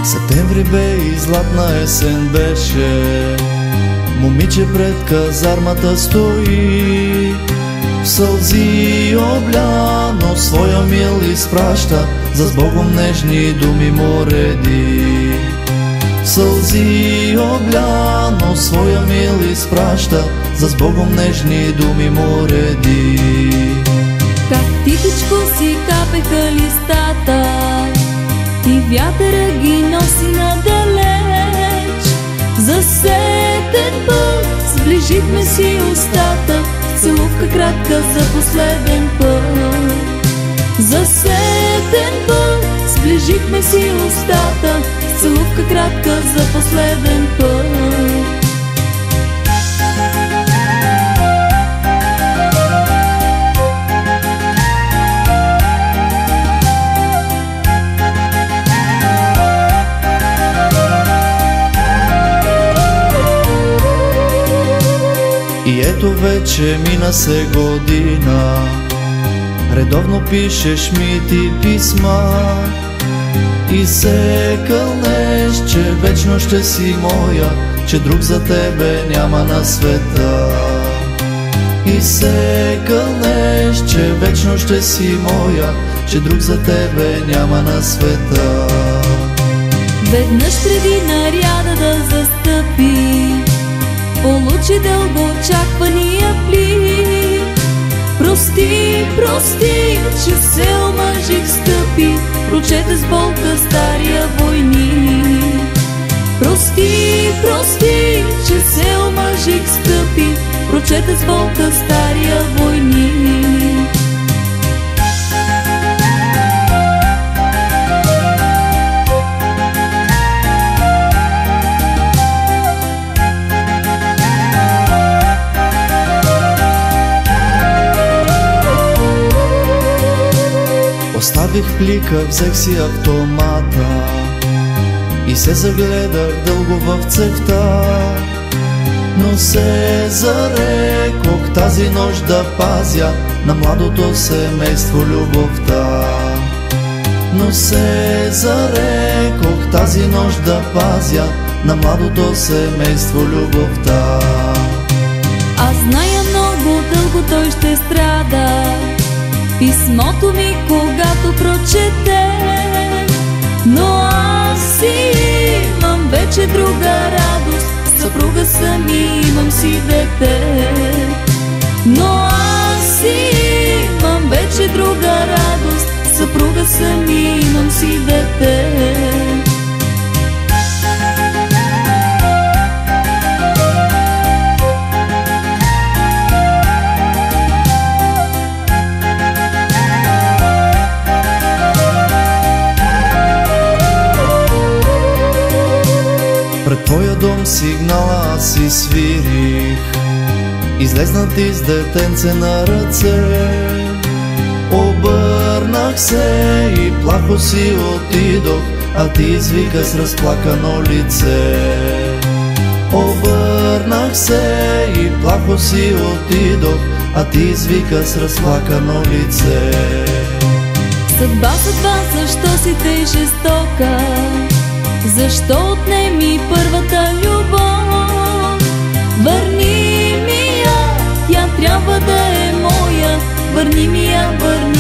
Септември бе и златна есен беше, момиче пред казармата стои. В сълзи обляно своя мил изпраща, за с Богом нежни думи му реди. В сълзи обляно своя мил изпраща, за с Богом нежни думи му реди. Как тихичко си капеха листата и вятъра ги носи надалеч. За сетен път сближихме си устата, целувка кратка за последен път. За сетен път сближихме си устата, целувка кратка за последен път. И ето вече мина се година, редовно пишеш ми ти писма и се кълнеш, че вечно ще си моя, че друг за тебе няма на света. И се кълнеш, че вечно ще си моя, че друг за тебе няма на света. Веднъж преди наряда да застъпи, получи дълго очаквания плик. Прости, прости, че се омъжих скъпи, прочете с болка стария войник. Прости, прости, че се омъжих скъпи, прочете с болка стария войник. Оставих плика, взех си автомата и се загледах дълго в цевта. Но се зарекох тази нощ да пазя на младото семейство любовта. Но се зарекох тази нощ да пазя на младото семейство любовта. Аз зная много дълго той ще страда, писмото ми когато прочете, но аз си имам вече друга радост, съпруга съм и имам си дете. Но аз си имам вече друга радост, съпруга съм и имам си дете. Пред твоя дом сигнала аз си свирих, излезна ти с детенце на ръце. Обърнах се и плахо си отидох, а ти извика с разплакано лице. Обърнах се и плахо си отидох, а ти извика с разплакано лице. Съдба, съдба, защо си тъй жестока? Защо отнеми първата любов? Върни ми я, тя трябва да е моя. Върни ми я, върни